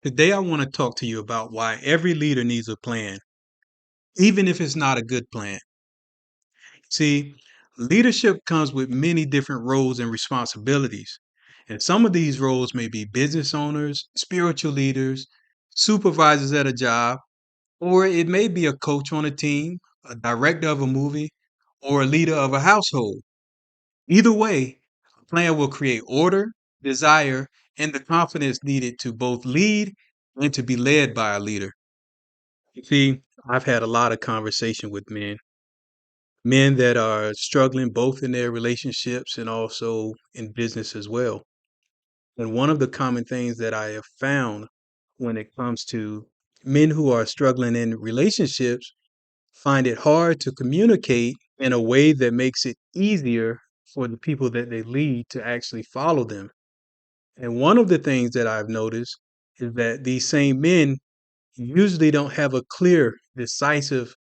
Today, I want to talk to you about why every leader needs a plan, even if it's not a good plan. See, leadership comes with many different roles and responsibilities. And some of these roles may be business owners, spiritual leaders, supervisors at a job, or it may be a coach on a team, a director of a movie, or a leader of a household. Either way, a plan will create order, desire, and the confidence needed to both lead and to be led by a leader. You see, I've had a lot of conversation with men that are struggling both in their relationships and also in business as well. And one of the common things that I have found when it comes to men who are struggling in relationships find it hard to communicate in a way that makes it easier for the people that they lead to actually follow them. And one of the things that I've noticed is that these same men usually don't have a clear, decisive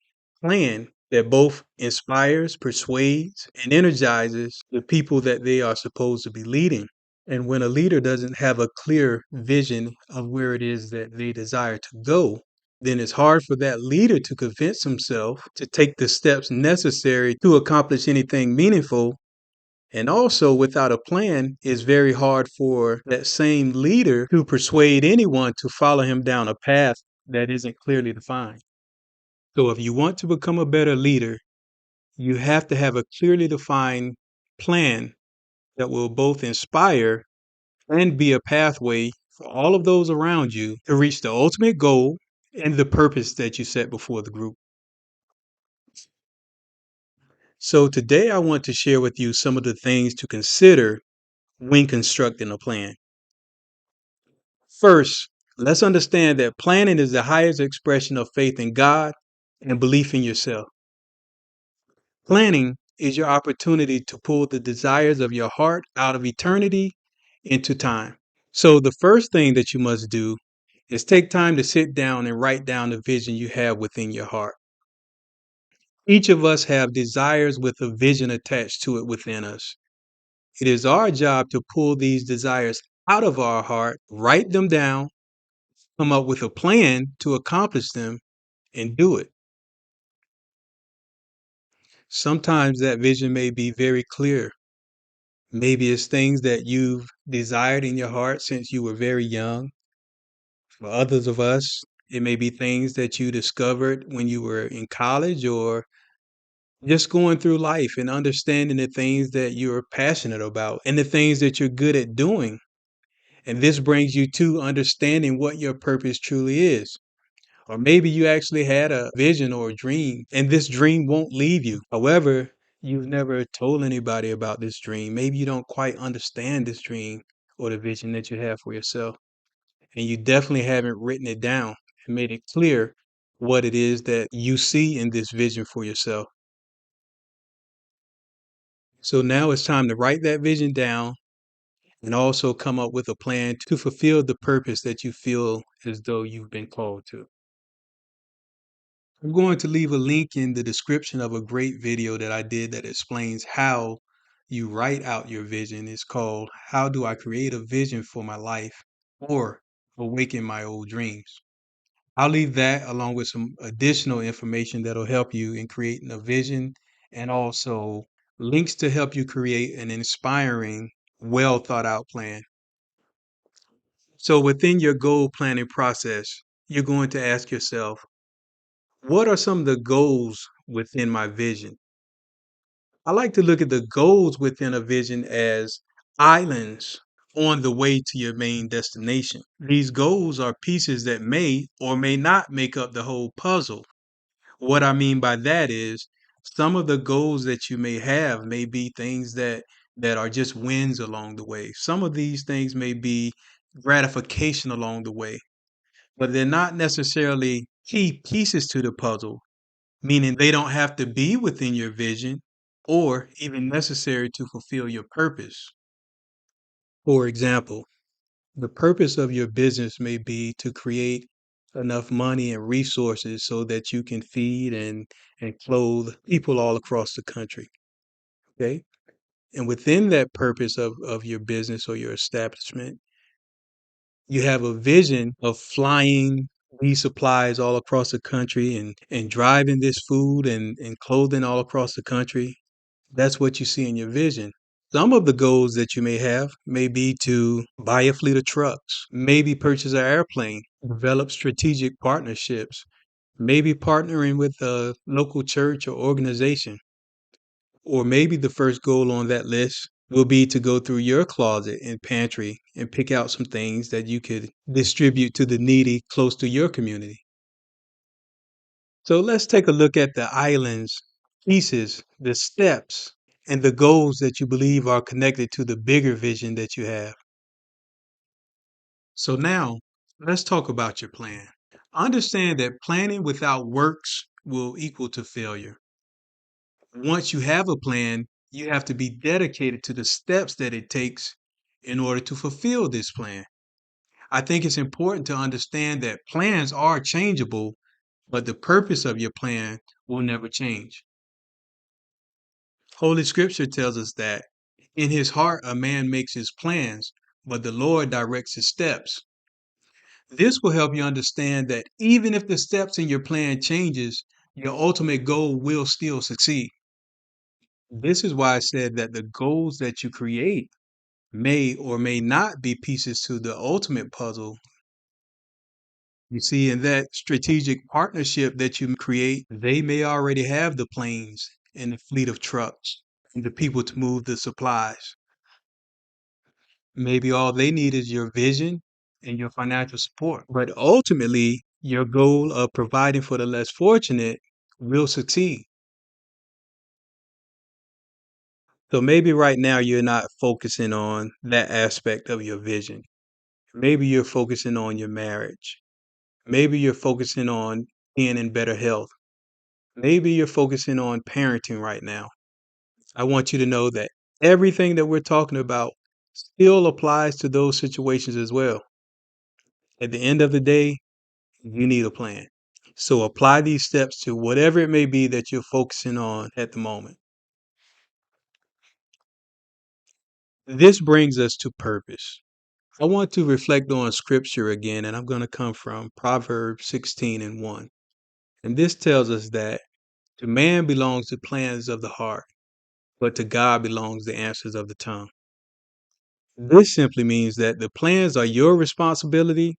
plan that both inspires, persuades, and energizes the people that they are supposed to be leading. And when a leader doesn't have a clear vision of where it is that they desire to go, then it's hard for that leader to convince himself to take the steps necessary to accomplish anything meaningful. And also, without a plan, it's very hard for that same leader to persuade anyone to follow him down a path that isn't clearly defined. So, if you want to become a better leader, you have to have a clearly defined plan that will both inspire and be a pathway for all of those around you to reach the ultimate goal and the purpose that you set before the group. So, today I want to share with you some of the things to consider when constructing a plan. First, let's understand that planning is the highest expression of faith in God and belief in yourself. Planning is your opportunity to pull the desires of your heart out of eternity into time. So, the first thing that you must do is take time to sit down and write down the vision you have within your heart. Each of us have desires with a vision attached to it within us. It is our job to pull these desires out of our heart, write them down, come up with a plan to accomplish them, and do it. Sometimes that vision may be very clear. Maybe it's things that you've desired in your heart since you were very young. For others of us, it may be things that you discovered when you were in college or just going through life and understanding the things that you're passionate about and the things that you're good at doing. And this brings you to understanding what your purpose truly is. Or maybe you actually had a vision or a dream, and this dream won't leave you. However, you've never told anybody about this dream. Maybe you don't quite understand this dream or the vision that you have for yourself. And you definitely haven't written it down and made it clear what it is that you see in this vision for yourself. So now it's time to write that vision down and also come up with a plan to fulfill the purpose that you feel as though you've been called to. I'm going to leave a link in the description of a great video that I did that explains how you write out your vision. It's called How Do I Create a Vision for My Life or Awaken My Old Dreams. I'll leave that along with some additional information that'll help you in creating a vision and also links to help you create an inspiring, well thought out plan. So within your goal planning process, you're going to ask yourself, what are some of the goals within my vision? I like to look at the goals within a vision as islands on the way to your main destination. These goals are pieces that may or may not make up the whole puzzle. What I mean by that is some of the goals that you may have may be things that are just wins along the way. Some of these things may be gratification along the way, but they're not necessarily key pieces to the puzzle, meaning they don't have to be within your vision or even necessary to fulfill your purpose. For example, the purpose of your business may be to create enough money and resources so that you can feed and clothe people all across the country. Okay. And within that purpose of your business or your establishment, You have a vision of flying these supplies all across the country and driving this food and clothing all across the country. That's what you see in your vision. Some of the goals that you may have may be to buy a fleet of trucks, maybe purchase an airplane, develop strategic partnerships, maybe partnering with a local church or organization. Or maybe the first goal on that list will be to go through your closet and pantry and pick out some things that you could distribute to the needy close to your community. So let's take a look at the islands, pieces, the steps, and the goals that you believe are connected to the bigger vision that you have. So now let's talk about your plan. Understand that planning without works will equal to failure. Once you have a plan, you have to be dedicated to the steps that it takes in order to fulfill this plan. I think it's important to understand that plans are changeable, but the purpose of your plan will never change. Holy Scripture tells us that in his heart a man makes his plans, but the Lord directs his steps. This will help you understand that even if the steps in your plan changes, your ultimate goal will still succeed. This is why I said that the goals that you create may or may not be pieces to the ultimate puzzle. You see, in that strategic partnership that you create, they may already have the planes and the fleet of trucks and the people to move the supplies. Maybe all they need is your vision and your financial support. But ultimately, your goal of providing for the less fortunate will succeed. So maybe right now you're not focusing on that aspect of your vision. Maybe you're focusing on your marriage. Maybe you're focusing on being in better health. Maybe you're focusing on parenting right now. I want you to know that everything that we're talking about still applies to those situations as well. At the end of the day, you need a plan. So apply these steps to whatever it may be that you're focusing on at the moment. This brings us to purpose. I want to reflect on scripture again, and I'm going to come from Proverbs 16 and 1. And this tells us that to man belongs the plans of the heart, but to God belongs the answers of the tongue. This simply means that the plans are your responsibility,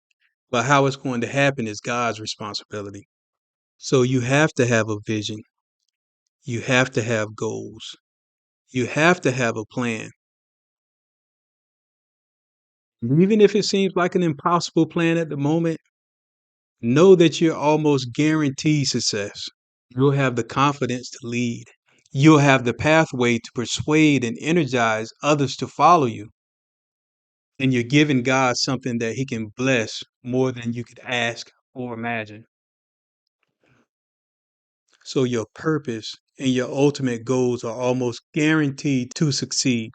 but how it's going to happen is God's responsibility. So you have to have a vision. You have to have goals. You have to have a plan. Even if it seems like an impossible plan at the moment, know that you're almost guaranteed success. You'll have the confidence to lead. You'll have the pathway to persuade and energize others to follow you. And you're giving God something that He can bless more than you could ask or imagine. So your purpose and your ultimate goals are almost guaranteed to succeed.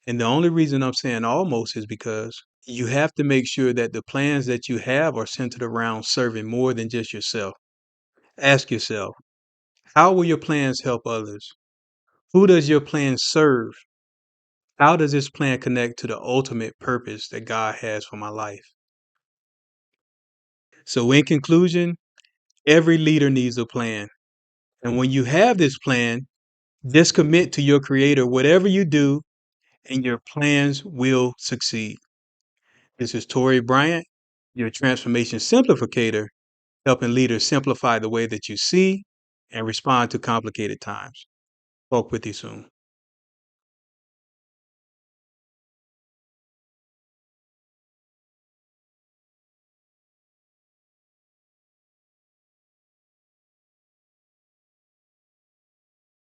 And the only reason I'm saying almost is because you have to make sure that the plans that you have are centered around serving more than just yourself. Ask yourself, how will your plans help others? Who does your plan serve? How does this plan connect to the ultimate purpose that God has for my life? So, in conclusion, every leader needs a plan. And when you have this plan, just commit to your creator, whatever you do, and your plans will succeed. This is Tori Bryant, your transformation simplificator, helping leaders simplify the way that you see and respond to complicated times. Talk with you soon.